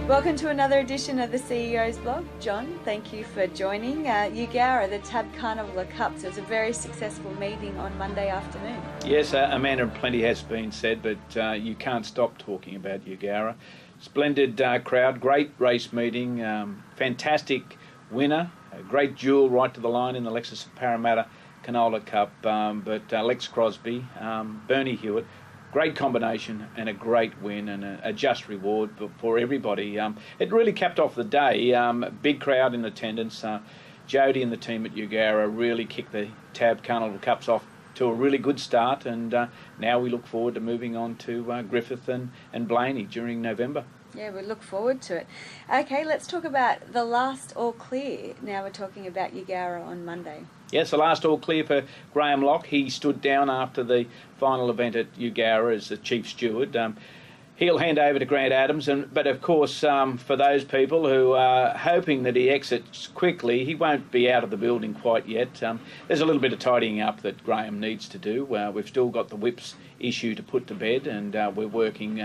Welcome to another edition of the CEO's blog. John, thank you for joining. Eugowra, the Tab Carnival of Cups, it was a very successful meeting on Monday afternoon. Yes, Amanda, plenty has been said, but you can't stop talking about Eugowra. Splendid crowd, great race meeting, fantastic winner, a great duel right to the line in the Lexus Parramatta Canola Cup, but Lex Crosby, Bernie Hewitt, great combination and a great win and a just reward for everybody. It really capped off the day. Big crowd in attendance. Jody and the team at Eugowra really kicked the Tab Carnival Cups off to a really good start, and now we look forward to moving on to Griffith and Blaney during November. Yeah, we look forward to it. Okay, let's talk about the last all clear. Now we're talking about Eugowra on Monday. Yes, the last all clear for Graham Locke. He stood down after the final event at Eugowra as the chief steward. He'll hand over to Grant Adams, but of course for those people who are hoping that he exits quickly, he won't be out of the building quite yet. There's a little bit of tidying up that Graham needs to do. We've still got the whips issue to put to bed, and we're working,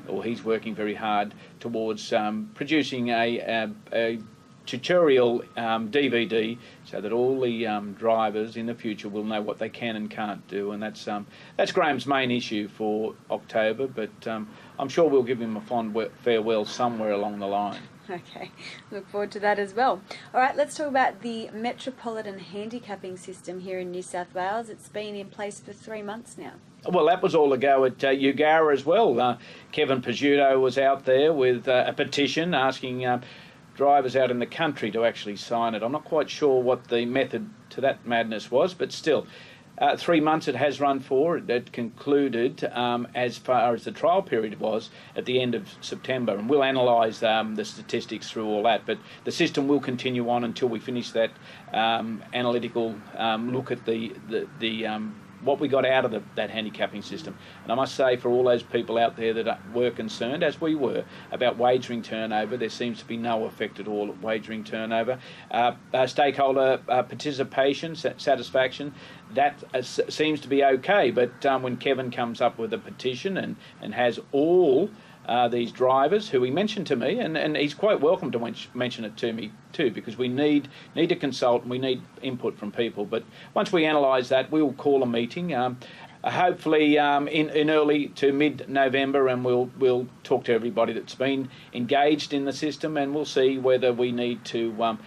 or he's working very hard towards producing a tutorial DVD so that all the drivers in the future will know what they can and can't do, and that's Graham's main issue for October, but I'm sure we'll give him a fond farewell somewhere along the line. Okay, look forward to that as well. All right, let's talk about the metropolitan handicapping system here in New South Wales. It's been in place for 3 months now. Well, that was all a go at Eugowra as well. Kevin Pizzuto was out there with a petition asking drivers out in the country to actually sign it. I'm not quite sure what the method to that madness was, but still, 3 months it has run for. It concluded as far as the trial period was at the end of September, and we'll analyse the statistics through all that, but the system will continue on until we finish that analytical look at the what we got out of that handicapping system. And I must say, for all those people out there that were concerned, as we were, about wagering turnover, there seems to be no effect at all at wagering turnover. Stakeholder participation, satisfaction, that seems to be okay, but when Kevin comes up with a petition and has all these drivers who he mentioned to me, and he's quite welcome to mention it to me too, because we need to consult and we need input from people. But once we analyse that, we'll call a meeting, hopefully in early to mid-November, and we'll talk to everybody that's been engaged in the system, and we'll see whether we need to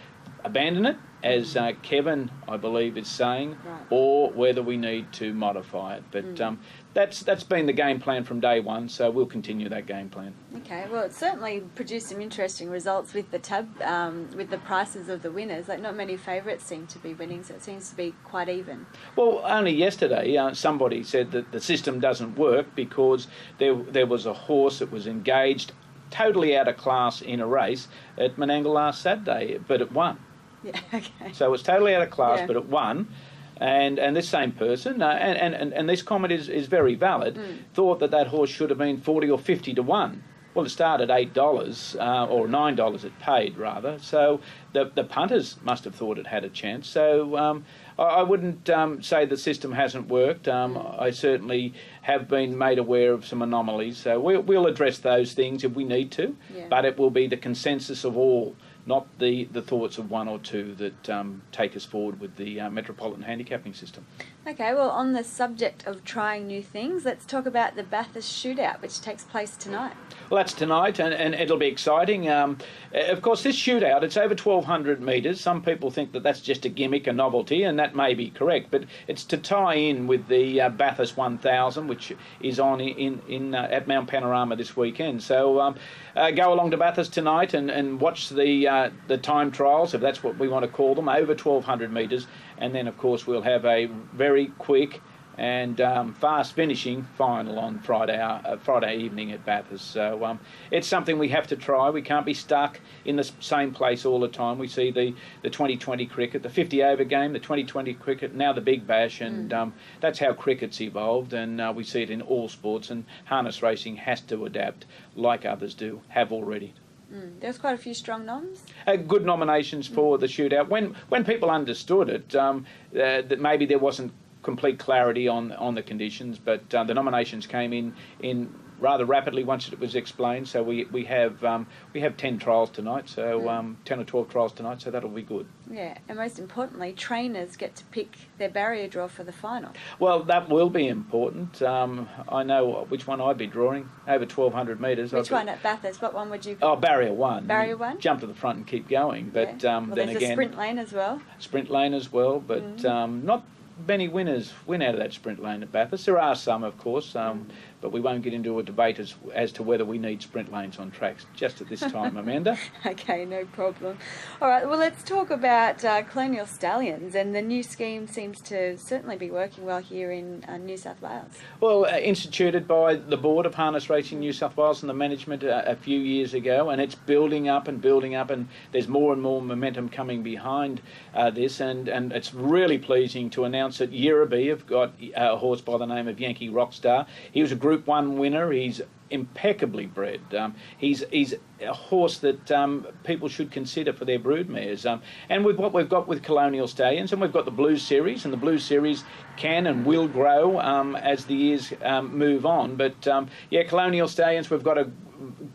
abandon it, as Kevin, I believe, is saying, right, or whether we need to modify it. But that's been the game plan from day one, so we'll continue that game plan. Okay, well, it certainly produced some interesting results with the tab, with the prices of the winners. Like, not many favourites seem to be winning, so it seems to be quite even. Well, only yesterday somebody said that the system doesn't work because there was a horse that was engaged totally out of class in a race at Menangle last Saturday, but it won. Yeah, okay. So it was totally out of class, yeah, but it won. And this same person, and this comment is very valid, thought that horse should have been 40 or 50 to 1. Well, it started $8 or $9 it paid, rather. So the punters must have thought it had a chance. So I wouldn't say the system hasn't worked. I certainly have been made aware of some anomalies. So we'll address those things if we need to, yeah, but it will be the consensus of all, not the thoughts of one or two that take us forward with the metropolitan handicapping system. Okay, well, on the subject of trying new things, let's talk about the Bathurst shootout, which takes place tonight. Well, that's tonight, and it'll be exciting. Of course, this shootout, it's over 1,200 metres. Some people think that that's just a gimmick, a novelty, and that may be correct, but it's to tie in with the Bathurst 1000, which is on at Mount Panorama this weekend. So go along to Bathurst tonight and watch the time trials, if that's what we want to call them, over 1,200 metres, and then, of course, we'll have a very quick and fast finishing final on Friday evening at Bathurst. So it's something we have to try. We can't be stuck in the same place all the time. We see the 2020 cricket, the 50 over game, the 2020 cricket, now the Big Bash, and that's how cricket's evolved, and we see it in all sports, and harness racing has to adapt like others have already. There's quite a few strong noms. Good nominations for the shootout. When people understood it, that maybe there wasn't complete clarity on the conditions, but the nominations came in rather rapidly once it was explained. So we have 10 trials tonight, so 10 or 12 trials tonight, so that'll be good. Yeah, and most importantly, trainers get to pick their barrier draw for the final. Well, that will be important. I know which one I'd be drawing, over 1,200 metres. Which one at Bathurst? What one would you... Oh, barrier 1. Barrier 1? Jump to the front and keep going. But Well, then there's again... a sprint lane as well. Sprint lane as well, but not many winners win out of that sprint lane at Bathurst. There are some, of course, but we won't get into a debate as to whether we need sprint lanes on tracks just at this time, Amanda. Okay, no problem. All right, well, let's talk about Colonial Stallions, and the new scheme seems to certainly be working well here in New South Wales. Well, instituted by the Board of Harness Racing New South Wales and the management a few years ago, and it's building up, and there's more and more momentum coming behind this, and it's really pleasing to announce that Yerraby have got a horse by the name of Yankee Rockstar. He was a Group 1 winner. He's impeccably bred. He's a horse that people should consider for their broodmares. And with what we've got with Colonial Stallions, and we've got the Blue Series, and the Blue Series can and will grow as the years move on. But yeah, Colonial Stallions, we've got a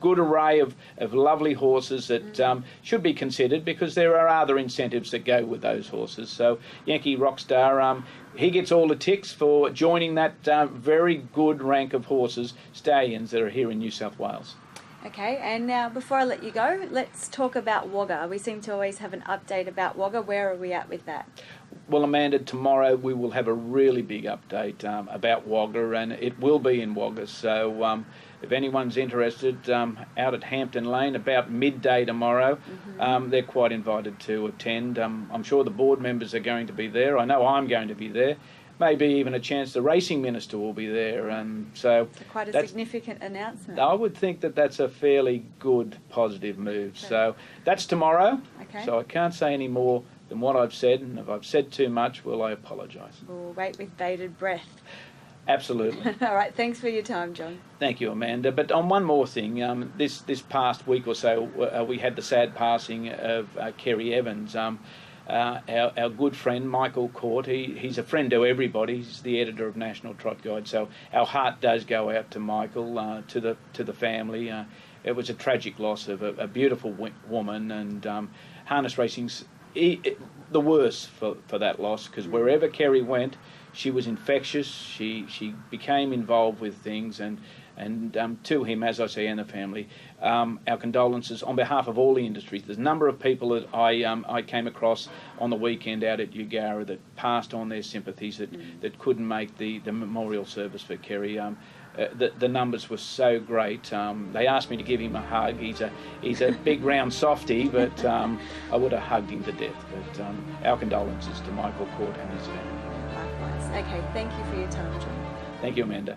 good array of lovely horses that should be considered, because there are other incentives that go with those horses. So Yankee Rockstar, he gets all the ticks for joining that very good rank of horses, stallions, that are here in New South Wales. Okay, and now before I let you go, let's talk about Wagga. We seem to always have an update about Wagga. Where are we at with that? Well, Amanda, tomorrow we will have a really big update about Wagga, and it will be in Wagga. So if anyone's interested, out at Hampton Lane about midday tomorrow, they're quite invited to attend. I'm sure the board members are going to be there. I know I'm going to be there. Maybe even a chance the racing minister will be there, and so quite a significant announcement. I would think that that's a fairly good, positive move. Okay. So that's tomorrow. Okay. So I can't say any more than what I've said, and if I've said too much, well, I apologise. We'll wait with bated breath. Absolutely. All right, thanks for your time, John. Thank you, Amanda. But on one more thing, this past week or so, we had the sad passing of Kerry Evans. Our good friend Michael Court, he's a friend to everybody. He's the editor of National Trot Guide, so our heart does go out to Michael, to the family. It was a tragic loss of a beautiful woman, and harness racing's the worst for that loss, because wherever Kerry went, she was infectious. She became involved with things, and to him, as I say, and the family, our condolences on behalf of all the industries. There's a number of people that I came across on the weekend out at Wagga that passed on their sympathies that couldn't make the memorial service for Kerry. The numbers were so great. They asked me to give him a hug. He's a big round softy, but I would have hugged him to death. But our condolences to Michael Court and his family. Likewise. Okay, thank you for your time, John. Thank you, Amanda.